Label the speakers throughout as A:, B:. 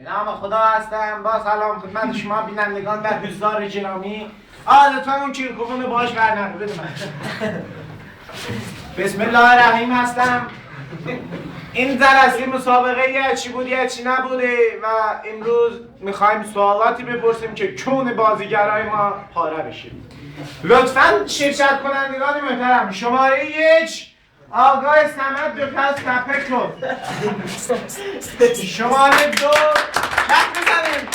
A: نام خدا هستم. با سلام خدمت شما بینندگان و دوستان گرامی. لطفا اون کیرکوفون رو باش برنرو بده من. بسم الله الرحیم هستم. این جلسه مسابقه یه چی بود یه چی نبوده و امروز میخوایم سوالاتی بپرسیم که کون بازیگرای ما پاره بشه. لطفا شرکت کنندگان محترم، شماره 1 آقای صمد دو پس تپه کن. شماره 2 کپ بزنیم.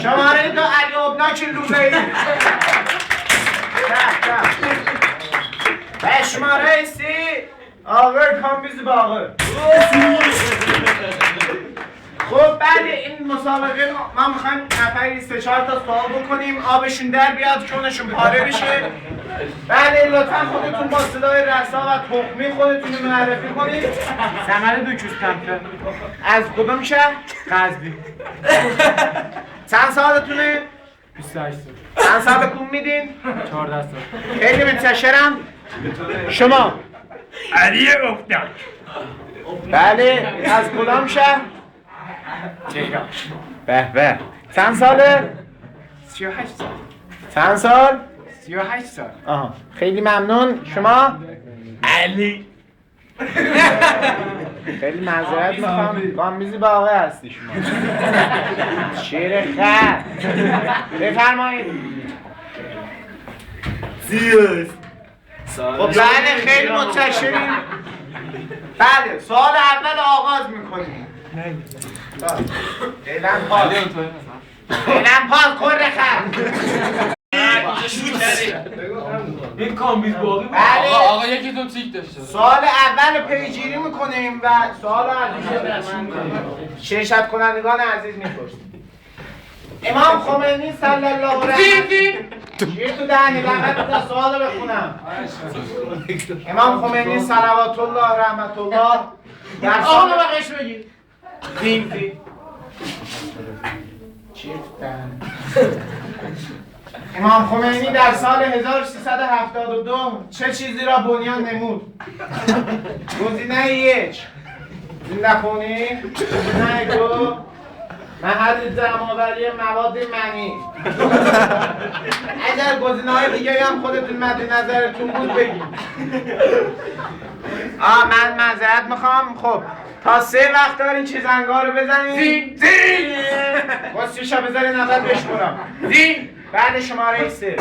A: شماره 2 علی ابناک لوله‌ای. و شماره 3 آقای کامبیز باقر. خب بعد این مسابقه ما میخوایم نفری 3-4 تا سوال بکنیم، آبشون در بیاد، کونشون پاره بشه. بله لطفا خودتون با صدای رسا و تخمی خودتون رو معرفی کنید.
B: صمد دوکوستانفه
A: از کدوم شهر؟
B: قزوین.
A: چند سالتونه؟
B: 28 سال.
A: چند سال کون میدین؟
B: 14 سال.
A: خیلی متشکرم. شما؟
B: علی ابناک.
A: بله از کدام شهر؟
B: تهران.
A: به چند ساله؟
B: 38 سال.
A: چند سال؟
B: 38 سال.
A: آها خیلی ممنون. شما؟
B: علی.
A: خیلی معذرت میخوام، کامبیزی باقی هستی شما. شیر خر. بفرمایید.
B: زیوس.
A: خب بله خیلی متشکریم. بله سوال اول آغاز میکنیم. اعلان پاس. اعلان پاس کره خر.
B: این کامبیز باقی بود.
A: بله.
B: آقا یکیتون تیک داشته.
A: سوال اول پیگیری میکنیم و سوال عزیز شرکت کنندگان عزیز میپرسیم. امام خمینی صلی الله علیه شیر تو دهنی لعنت تا سوال رو بخونم. امام خمینی صلوات الله رحمت الله در سال بقیش بگید. زین امام خمینی در سال 1372 چه چیزی را بنیان نمود؟ گزینه 1 زنده خونی، گزینه 2 محل جمع‌آوری مواد منی. اگر گزینه‌های دیگه هم خودتون مد نظرتون بود بگید. من معذرت میخوام. خب تا 3 وقت دارین چه زنگا رو بزنید. زین واسیشا بذارین اول بشمونم. زین بعد شماره 3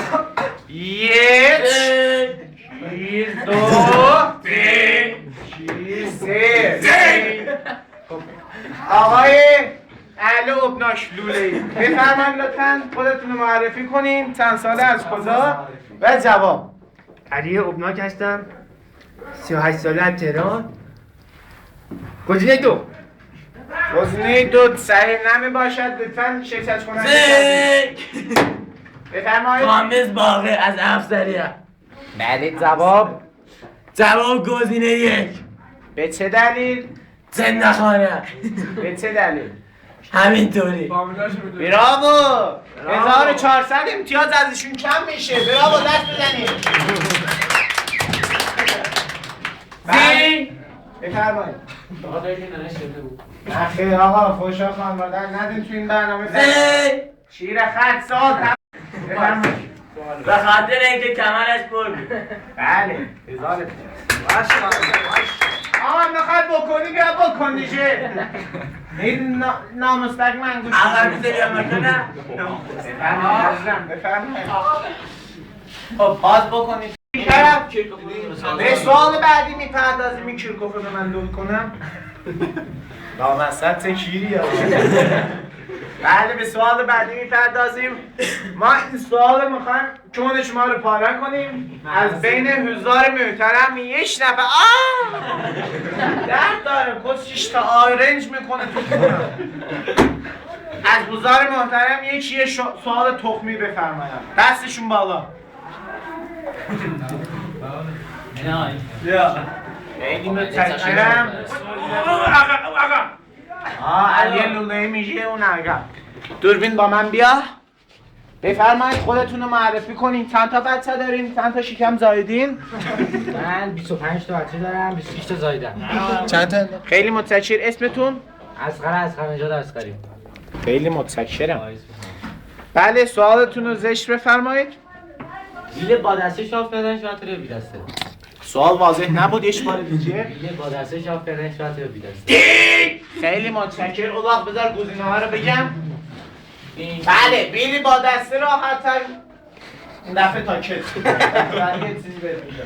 A: 1 2 3 آقای علی ابناک لوله‌ای بفرمایید لطفاً خودتون رو معرفی کنین، چند ساله، از کجا و جواب.
B: علی ابناک هستم. 38 ساله از تهران. گزینه 2.
A: گزینه 2 صحیح نمی باشد. لطفاً شرکت کنید. بفرمایید.
B: کامبیز باقی از افسریه.
A: بله جواب.
B: جواب گزینه 1.
A: به چه دلیل؟
B: زنده خانه.
A: به چه دلیل؟
B: همینطوری.
A: براوو. 1400 امتیاز ازشون کم میشه. براوو دست بزنید.
B: زین.
A: بفرمایید. اخیر آقا فوشا خان مادر ندین تو این برنامه.
B: زین.
A: شیر خط سال. بفرمایید.
B: به خاطر اینکه کمرش پر بود.
A: بله. 1000 آقا میخواد بکنی بیا بکن دیگه. این نامستق من گوش
B: آقا میذاری یا مکنه؟
A: بفرمایید. خب باز بکنید. طرف به سوال بعدی میپردازیم. این کیرکوف رو من دور کنم. لامصب کیری ها. بله به سوال بعدی میپردازیم. ما این سوال رو میخوایم کون شما رو پاره کنیم. از بین حضار محترم یک نفر درد داره کسیش تا آرنج میکنه تو کونم. از حضار محترم یکی سوال تخمی بفرمایم. دستشون بالا. خیلی متشکرم. علی لوله‌ای میشه اون عقب. دوربین با من بیا. بفرمایید خودتون رو معرفی کنین. چند تا بچه دارین؟ چند تا شکم زایدین؟
C: من 25 تا بچه دارم، 26 تا زایدم.
A: چند تا؟ خیلی متشکر. اسمتون؟
C: اصغر نژاد اصغری.
A: خیلی متشکرم. بله سوالتون رو زشت بفرمایید.
C: بیل با دسته شاف کردن شاتر بی دسته.
A: سوال واضح نبود یه بار دیگه.
C: بیل با دسته شاف کردن شاتر بی دسته.
A: خیلی متشکر. اولاق بذار گزینه‌ها رو بگم. بله بیلی با دسته راحت‌تر این دفعه تا کت. من یه چیزی بهت میگم.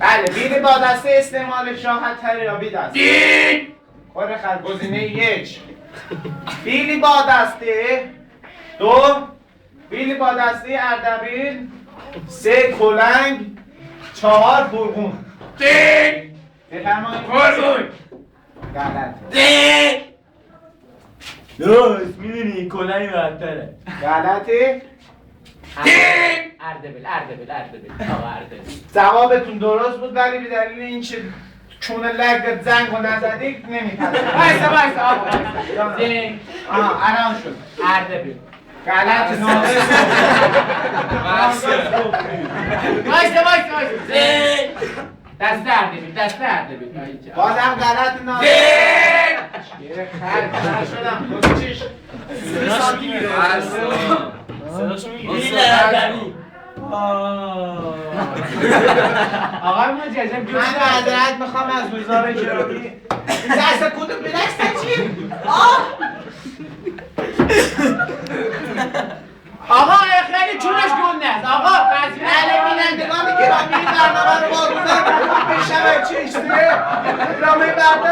A: بله بیلی با دسته استعمالش راحت‌تر یا بی دسته؟ خود خر گزینه 1 بیلی با دسته، 2 بیلی با دسته اردبیل، 3 کلنگ، 4 فرغون. بفرمایید. فرغون. غلط.
B: دوست میدونی کلنگ بهتره.
A: غلطه.
C: اردبیل. آقا اردبیل.
A: جوابتون درست بود ولی به دلیل اینکه چون لگت زنگ رو نزدید نمیپذیرم.
C: وایسا. زین.
A: الان شد.
C: اردبیل.
A: غلط ناقص.
C: وایسا. زین. دسته اردبیل.
A: بازم غلط ناقص. یه خر شدم. چیش 3 سانتی میره.
B: بیل اردبیل.
C: آقای مجازم
A: من معذرت میخوام از روزنامه گرامی. این دست کدوم به دست چی؟
C: آقا خیلی چونش گنده است. آقا
A: بله بینندگان گرامی این برنامه رو واگذار میکنم به شب چشتیه ادامه بعد